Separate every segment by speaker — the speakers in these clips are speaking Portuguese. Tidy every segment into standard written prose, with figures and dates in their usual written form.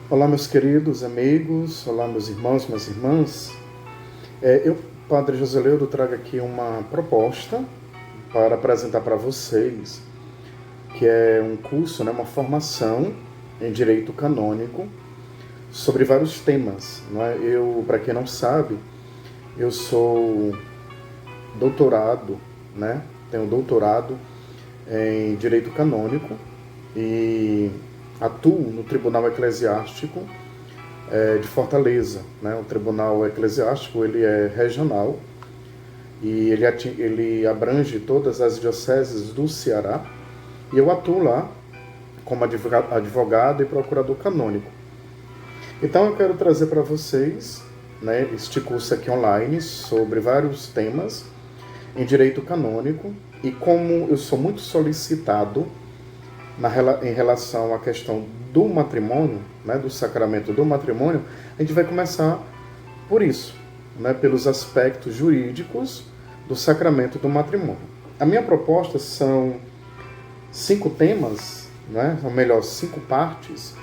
Speaker 1: Olá, meus queridos amigos, olá, meus irmãos, minhas irmãs. Eu, Padre Joseleudo, trago aqui uma proposta para apresentar para vocês, que é um curso, uma formação em Direito Canônico sobre vários temas. Para quem não sabe, eu sou doutorado, tenho doutorado em Direito Canônico e atuo no Tribunal Eclesiástico de Fortaleza. O Tribunal Eclesiástico ele é regional e ele abrange todas as dioceses do Ceará, e eu atuo lá como advogado e procurador canônico. Então eu quero trazer para vocês este curso aqui online sobre vários temas em direito canônico, e como eu sou muito solicitado em relação à questão do matrimônio, do sacramento do matrimônio, a gente vai começar por isso, pelos aspectos jurídicos do sacramento do matrimônio. A minha proposta são 5 temas, ou melhor, 5 partes,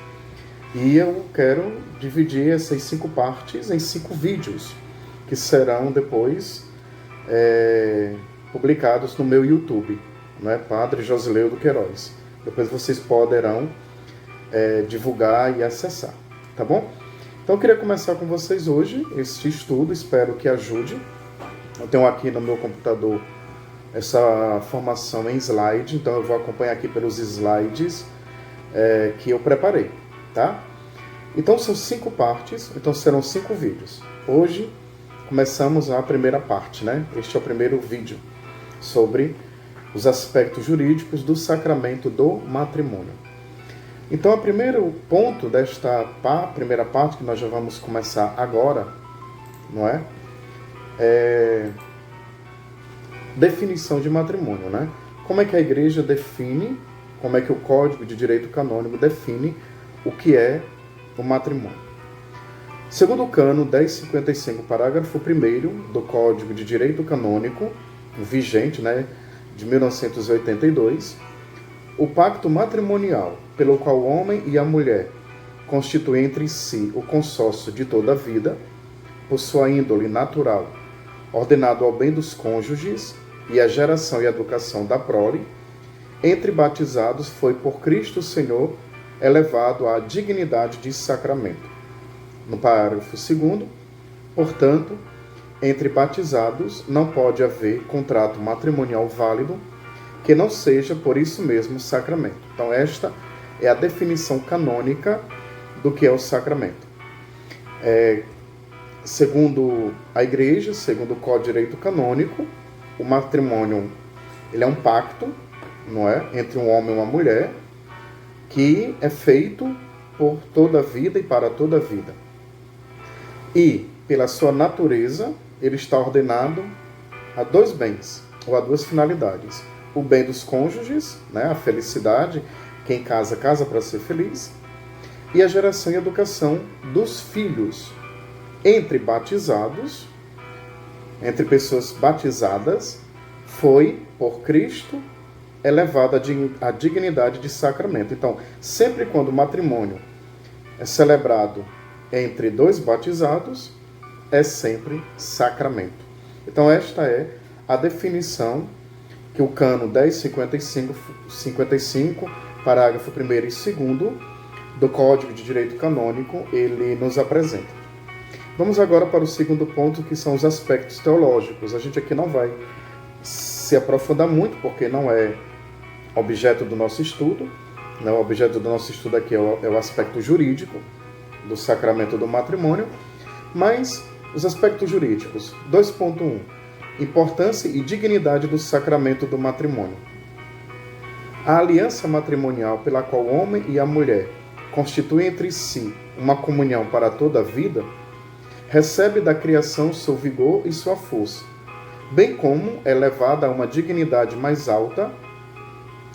Speaker 1: e eu quero dividir essas 5 partes em 5 vídeos, que serão depois publicados no meu YouTube, Padre Joseleudo Queiroz. Depois vocês poderão divulgar e acessar, tá bom? Então eu queria começar com vocês hoje este estudo, espero que ajude. Eu tenho aqui no meu computador essa formação em slide, então eu vou acompanhar aqui pelos slides que eu preparei, tá? Então são 5 partes, então serão 5 vídeos. Hoje começamos a primeira parte, Este é o primeiro vídeo sobre os aspectos jurídicos do sacramento do matrimônio. Então, o primeiro ponto desta primeira parte, que nós já vamos começar agora, é definição de matrimônio, Como é que a Igreja define, como é que o Código de Direito Canônico define o que é o matrimônio. Segundo o Cano 1055, parágrafo 1º do Código de Direito Canônico, vigente, de 1982, o pacto matrimonial pelo qual o homem e a mulher constituem entre si o consórcio de toda a vida, por sua índole natural, ordenado ao bem dos cônjuges e à geração e educação da prole, entre batizados foi por Cristo Senhor elevado à dignidade de sacramento. No parágrafo 2º, portanto, entre batizados não pode haver contrato matrimonial válido que não seja por isso mesmo sacramento. Então esta é a definição canônica do que é o sacramento. Segundo a Igreja, segundo o Código de Direito Canônico, o matrimônio ele é um pacto, entre um homem e uma mulher, que é feito por toda a vida e para toda a vida. E, pela sua natureza, ele está ordenado a 2 bens, ou a 2 finalidades. O bem dos cônjuges, a felicidade, quem casa, casa para ser feliz, e a geração e educação dos filhos. Entre batizados, entre pessoas batizadas, foi, por Cristo, elevada à dignidade de sacramento. Então, sempre quando o matrimônio é celebrado entre 2 batizados, é sempre sacramento. Então esta é a definição que o Cano 1055, parágrafo 1º e 2º do Código de Direito Canônico, ele nos apresenta. Vamos agora para o segundo ponto, que são os aspectos teológicos. A gente aqui não vai se aprofundar muito, porque não é objeto do nosso estudo. O objeto do nosso estudo aqui é o aspecto jurídico do sacramento do matrimônio, mas os aspectos jurídicos. 2.1. Importância e dignidade do sacramento do matrimônio. A aliança matrimonial pela qual o homem e a mulher constituem entre si uma comunhão para toda a vida, recebe da criação seu vigor e sua força, bem como é levada a uma dignidade mais alta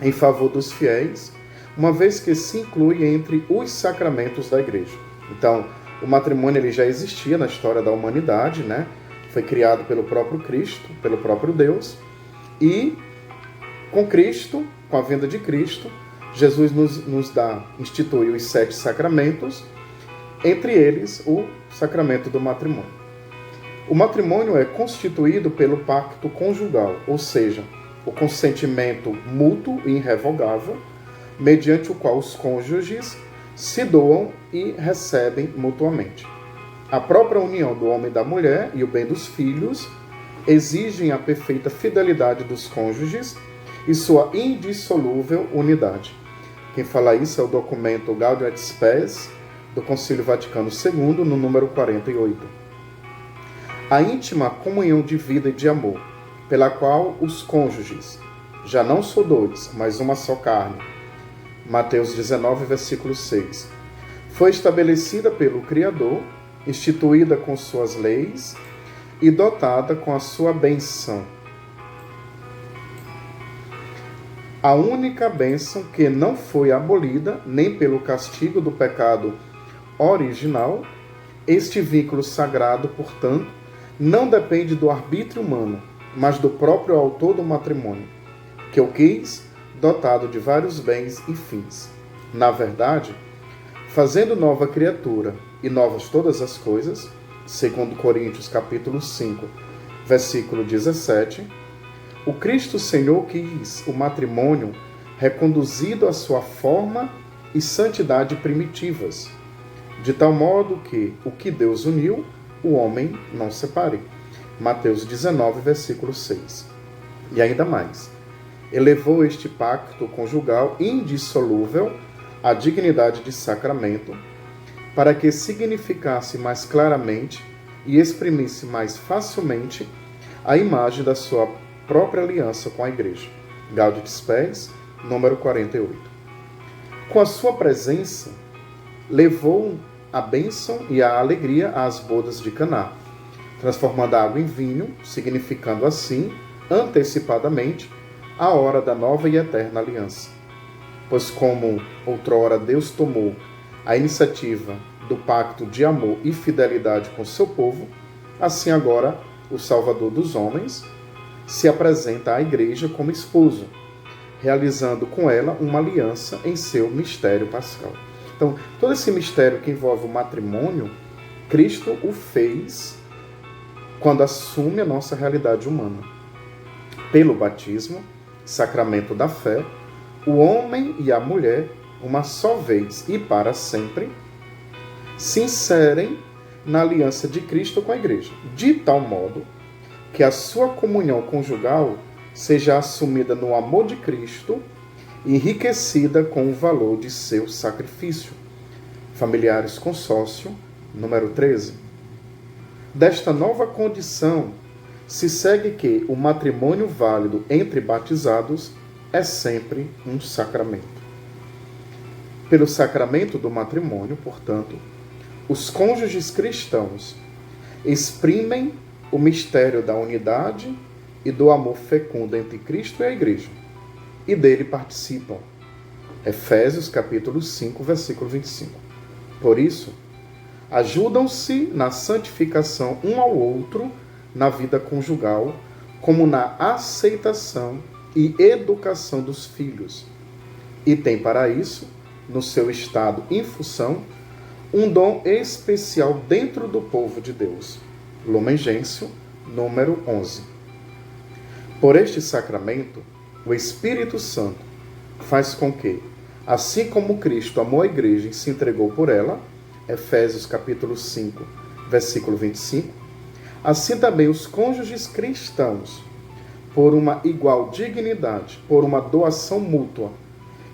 Speaker 1: em favor dos fiéis, uma vez que se inclui entre os sacramentos da Igreja. Então, o matrimônio ele já existia na história da humanidade, Foi criado pelo próprio Cristo, pelo próprio Deus, e com Cristo, com a vinda de Cristo, Jesus institui os 7 sacramentos, Entre eles, o sacramento do matrimônio. O matrimônio é constituído pelo pacto conjugal, ou seja, o consentimento mútuo e irrevogável, mediante o qual os cônjuges se doam e recebem mutuamente. A própria união do homem e da mulher e o bem dos filhos exigem a perfeita fidelidade dos cônjuges e sua indissolúvel unidade. Quem fala isso é o documento Gaudium et Spes, do Concílio Vaticano II, no número 48. A íntima comunhão de vida e de amor, pela qual os cônjuges, já não são dois, mas uma só carne, Mateus 19, versículo 6, foi estabelecida pelo Criador, instituída com suas leis e dotada com a sua bênção. A única bênção que não foi abolida nem pelo castigo do pecado original. Este vínculo sagrado, portanto, não depende do arbítrio humano, mas do próprio autor do matrimônio, que o quis dotado de vários bens e fins. Na verdade, fazendo nova criatura e novas todas as coisas, segundo Coríntios capítulo 5, versículo 17, o Cristo Senhor quis o matrimônio reconduzido à sua forma e santidade primitivas, de tal modo que o que Deus uniu, o homem não separe. Mateus 19, versículo 6. E ainda mais, elevou este pacto conjugal indissolúvel à dignidade de sacramento, para que significasse mais claramente e exprimisse mais facilmente a imagem da sua própria aliança com a Igreja. Gaudium et Spes, número 48. Com a sua presença, levou a bênção e a alegria às bodas de Caná, transformando a água em vinho, significando assim, antecipadamente, a hora da nova e eterna aliança. Pois como outrora Deus tomou a iniciativa do pacto de amor e fidelidade com seu povo, assim agora o Salvador dos homens se apresenta à Igreja como esposo, realizando com ela uma aliança em seu mistério pascal. Então, todo esse mistério que envolve o matrimônio, Cristo o fez quando assume a nossa realidade humana. Pelo batismo, sacramento da fé, o homem e a mulher, uma só vez e para sempre, se inserem na aliança de Cristo com a Igreja, de tal modo que a sua comunhão conjugal seja assumida no amor de Cristo e enriquecida com o valor de seu sacrifício. Familiares Consórcio, número 13. Desta nova condição, se segue que o matrimônio válido entre batizados é sempre um sacramento. Pelo sacramento do matrimônio, portanto, os cônjuges cristãos exprimem o mistério da unidade e do amor fecundo entre Cristo e a Igreja, e dele participam. Efésios capítulo 5, versículo 25. Por isso, ajudam-se na santificação um ao outro na vida conjugal, como na aceitação e educação dos filhos. E tem para isso, no seu estado em função, um dom especial dentro do povo de Deus. Lumen Gentium, número 11. Por este sacramento, o Espírito Santo faz com que, assim como Cristo amou a Igreja e se entregou por ela, Efésios capítulo 5, versículo 25, assim também os cônjuges cristãos, por uma igual dignidade, por uma doação mútua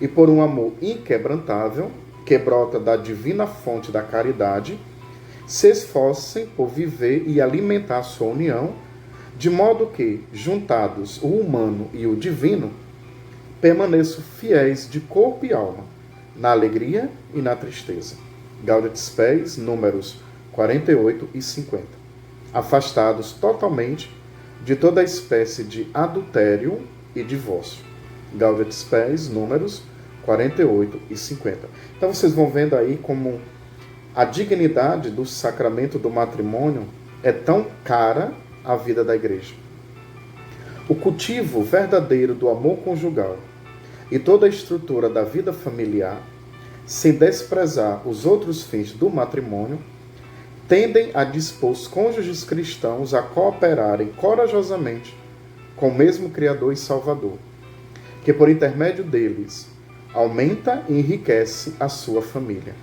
Speaker 1: e por um amor inquebrantável, que brota da divina fonte da caridade, se esforcem por viver e alimentar a sua união, de modo que, juntados o humano e o divino, permaneçam fiéis de corpo e alma, na alegria e na tristeza. Gaudium et Spes, números 48 e 50. Afastados totalmente de toda espécie de adultério e divórcio. Gaudium et Spes, números 48 e 50. Então vocês vão vendo aí como a dignidade do sacramento do matrimônio é tão cara à vida da Igreja. O cultivo verdadeiro do amor conjugal e toda a estrutura da vida familiar sem desprezar os outros fins do matrimônio, tendem a dispor os cônjuges cristãos a cooperarem corajosamente com o mesmo Criador e Salvador, que por intermédio deles aumenta e enriquece a sua família.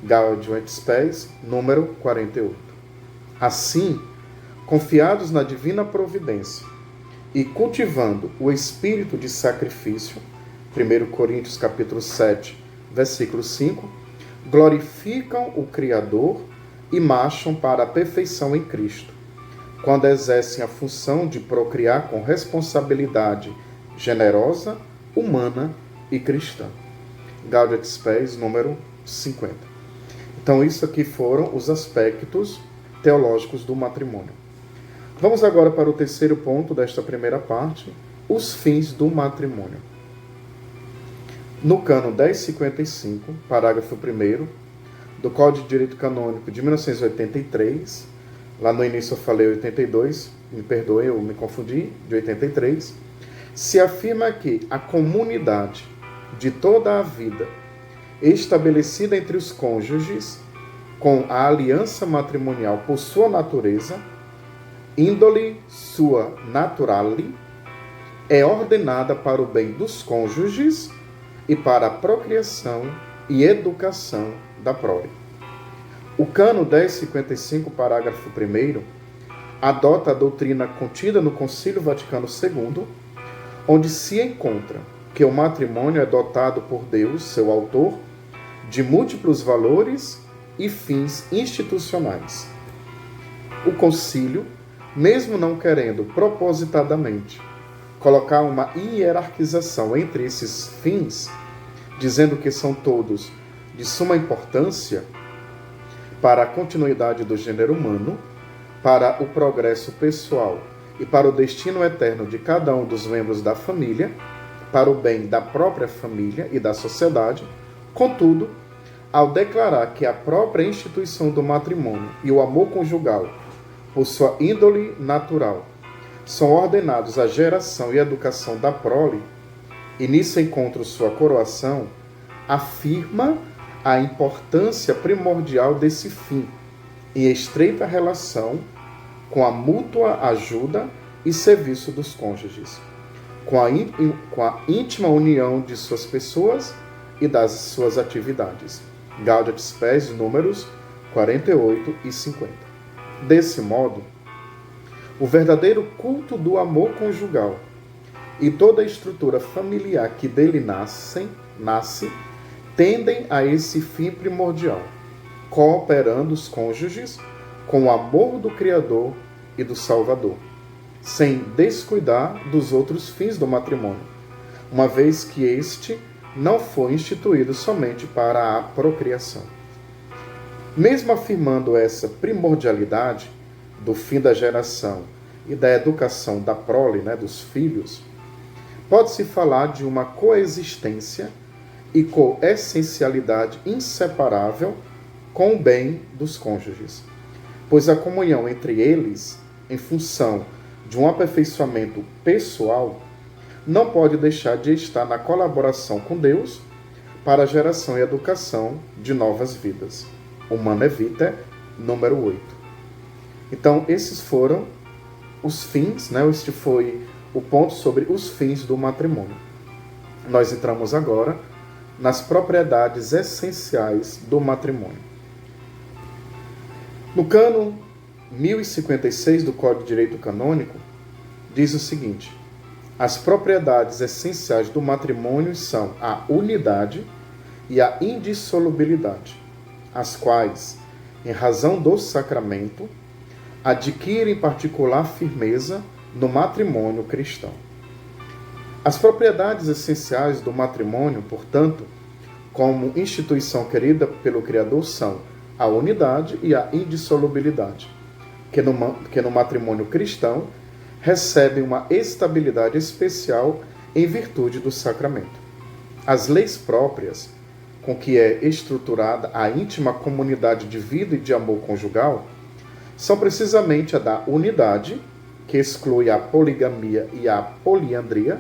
Speaker 1: Gaudium et Spes, número 48. Assim, confiados na divina providência e cultivando o espírito de sacrifício, 1 Coríntios capítulo 7, versículo 5, glorificam o Criador e marcham para a perfeição em Cristo, quando exercem a função de procriar com responsabilidade generosa, humana e cristã. Gaudium et Spes, número 50. Então, isso aqui foram os aspectos teológicos do matrimônio. Vamos agora para o terceiro ponto desta primeira parte, os fins do matrimônio. No cano 1055, parágrafo 1º, do Código de Direito Canônico de 1983, lá no início eu falei 82, me perdoe, eu me confundi, de 83, se afirma que a comunidade de toda a vida estabelecida entre os cônjuges com a aliança matrimonial por sua natureza, índole sua naturale, é ordenada para o bem dos cônjuges e para a procriação e educação da prole. O cano 1055, parágrafo 1º, adota a doutrina contida no Concílio Vaticano II, onde se encontra que o matrimônio é dotado por Deus, seu autor, de múltiplos valores e fins institucionais. O concílio, mesmo não querendo propositadamente colocar uma hierarquização entre esses fins, dizendo que são todos de suma importância para a continuidade do gênero humano, para o progresso pessoal e para o destino eterno de cada um dos membros da família, para o bem da própria família e da sociedade, contudo, ao declarar que a própria instituição do matrimônio e o amor conjugal, por sua índole natural, são ordenados à geração e educação da prole, e nisso encontra sua coroação, afirma a importância primordial desse fim, em estreita relação com a mútua ajuda e serviço dos cônjuges, com a íntima união de suas pessoas e das suas atividades. Gaudium et Spes, números 48 e 50. Desse modo, o verdadeiro culto do amor conjugal e toda a estrutura familiar que dele nasce, tendem a esse fim primordial, cooperando os cônjuges com o amor do Criador e do Salvador, sem descuidar dos outros fins do matrimônio, uma vez que este não foi instituído somente para a procriação. Mesmo afirmando essa primordialidade do fim da geração e da educação da prole, dos filhos, pode-se falar de uma coexistência e coessencialidade inseparável com o bem dos cônjuges, pois a comunhão entre eles, em função de um aperfeiçoamento pessoal, não pode deixar de estar na colaboração com Deus para a geração e educação de novas vidas. Humanae Vitae, número 8. Então, esses foram os fins, Este foi o ponto sobre os fins do matrimônio. Nós entramos agora nas propriedades essenciais do matrimônio. No cano 1056 do Código de Direito Canônico, diz o seguinte: as propriedades essenciais do matrimônio são a unidade e a indissolubilidade, as quais, em razão do sacramento, adquirem particular firmeza no matrimônio cristão. As propriedades essenciais do matrimônio, portanto, como instituição querida pelo Criador, são a unidade e a indissolubilidade, que no matrimônio cristão recebem uma estabilidade especial em virtude do sacramento. As leis próprias com que é estruturada a íntima comunidade de vida e de amor conjugal são precisamente a da unidade, que exclui a poligamia e a poliandria,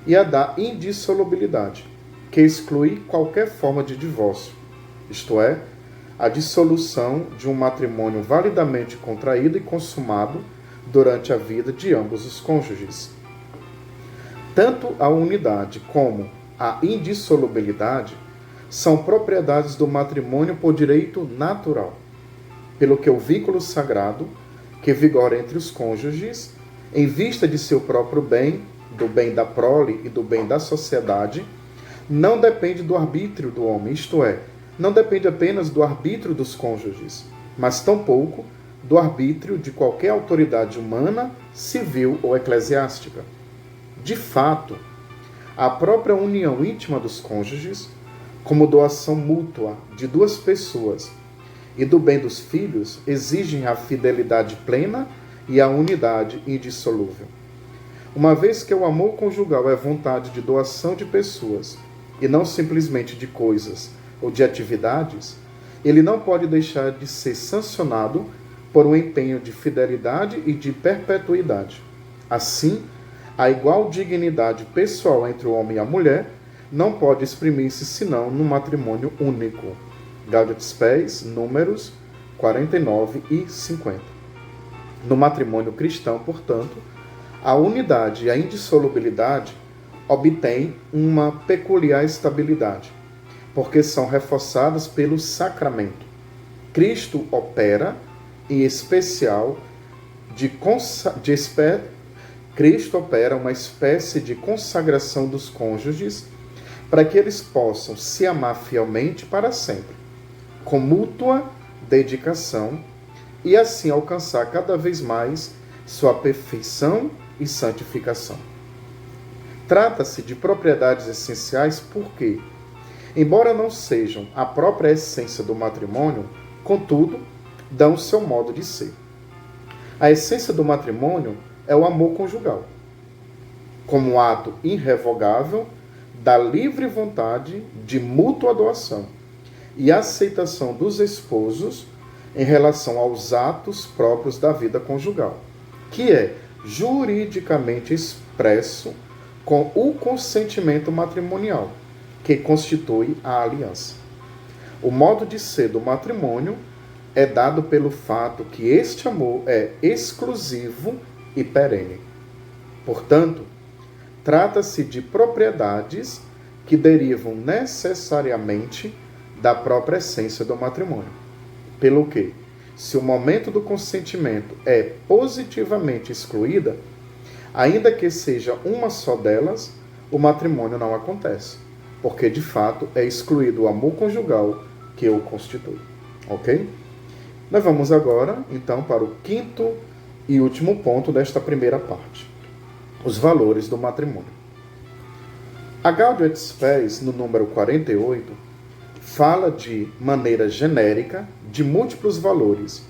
Speaker 1: e a da indissolubilidade, que exclui qualquer forma de divórcio, isto é, a dissolução de um matrimônio validamente contraído e consumado durante a vida de ambos os cônjuges. Tanto a unidade como a indissolubilidade são propriedades do matrimônio por direito natural, pelo que o vínculo sagrado, que vigora entre os cônjuges, em vista de seu próprio bem, do bem da prole e do bem da sociedade, não depende do arbítrio do homem, isto é, não depende apenas do arbítrio dos cônjuges, mas tampouco do arbítrio de qualquer autoridade humana, civil ou eclesiástica. De fato, a própria união íntima dos cônjuges, como doação mútua de duas pessoas e do bem dos filhos, exigem a fidelidade plena e a unidade indissolúvel. Uma vez que o amor conjugal é vontade de doação de pessoas e não simplesmente de coisas ou de atividades, ele não pode deixar de ser sancionado por um empenho de fidelidade e de perpetuidade. Assim, a igual dignidade pessoal entre o homem e a mulher não pode exprimir-se senão no matrimônio único. Gaudium Spes, números 49 e 50. No matrimônio cristão, portanto, a unidade e a indissolubilidade obtêm uma peculiar estabilidade, porque são reforçadas pelo sacramento. Cristo opera, em especial, Cristo opera uma espécie de consagração dos cônjuges para que eles possam se amar fielmente para sempre, com mútua dedicação, e assim alcançar cada vez mais sua perfeição e santificação. Trata-se de propriedades essenciais porque, embora não sejam a própria essência do matrimônio, contudo, dão o seu modo de ser. A essência do matrimônio é o amor conjugal, como um ato irrevogável da livre vontade de mútua doação e aceitação dos esposos em relação aos atos próprios da vida conjugal, que é juridicamente expresso com o consentimento matrimonial, que constitui a aliança. O modo de ser do matrimônio é dado pelo fato que este amor é exclusivo e perene. Portanto, trata-se de propriedades que derivam necessariamente da própria essência do matrimônio. Pelo que, se o momento do consentimento é positivamente excluída, ainda que seja uma só delas, o matrimônio não acontece, porque de fato é excluído o amor conjugal que o constitui. Ok? Nós vamos agora, então, para o quinto e último ponto desta primeira parte: os valores do matrimônio. A Gaudium et Spes, no número 48, fala de maneira genérica de múltiplos valores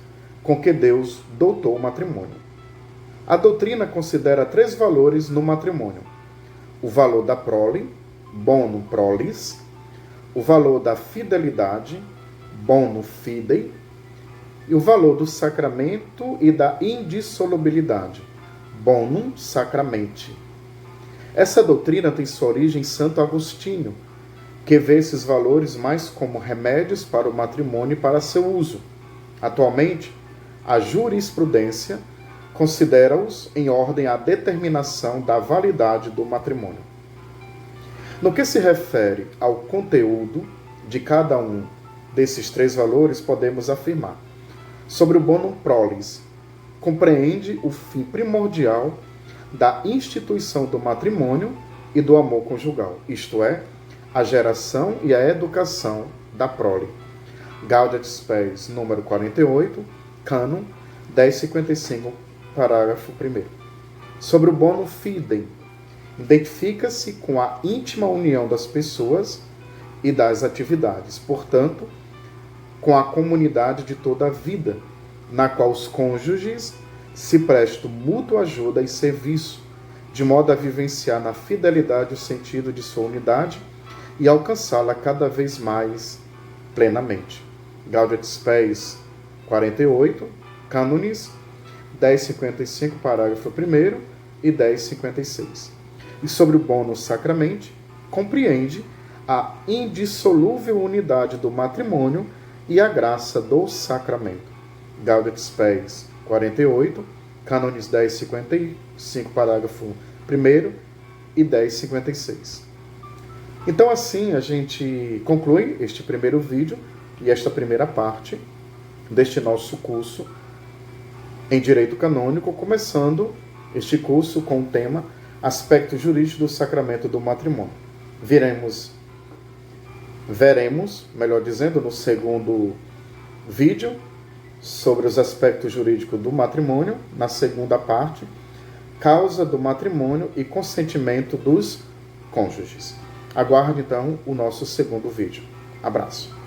Speaker 1: com que Deus dotou o matrimônio. A doutrina considera 3 valores no matrimônio: o valor da prole, bonum prolis, o valor da fidelidade, bonum fidei, e o valor do sacramento e da indissolubilidade, bonum sacramenti. Essa doutrina tem sua origem em Santo Agostinho, que vê esses valores mais como remédios para o matrimônio e para seu uso. Atualmente, a jurisprudência considera-os em ordem à determinação da validade do matrimônio. No que se refere ao conteúdo de cada um desses 3 valores, podemos afirmar: sobre o bonum prolis, compreende o fim primordial da instituição do matrimônio e do amor conjugal, isto é, a geração e a educação da prole. Gaudium et Spes, número 48, cânon 1055, parágrafo 1º. Sobre o bonum fidei, identifica-se com a íntima união das pessoas e das atividades, portanto, com a comunidade de toda a vida, na qual os cônjuges se prestam mútua ajuda e serviço, de modo a vivenciar na fidelidade o sentido de sua unidade e alcançá-la cada vez mais plenamente. Gaudium et Spes 48, cânones 1055, parágrafo 1º e 1056. E sobre o bonum sacramenti, compreende a indissolúvel unidade do matrimônio e a graça do sacramento. Gaudet Spes 48, Cânones 1055, parágrafo 1º e 1056. Então assim a gente conclui este primeiro vídeo e esta primeira parte deste nosso curso em Direito Canônico, começando este curso com o tema Aspectos Jurídicos do Sacramento do Matrimônio. Veremos, melhor dizendo, no segundo vídeo, sobre os aspectos jurídicos do matrimônio, na segunda parte, causa do matrimônio e consentimento dos cônjuges. Aguarde então o nosso segundo vídeo. Abraço.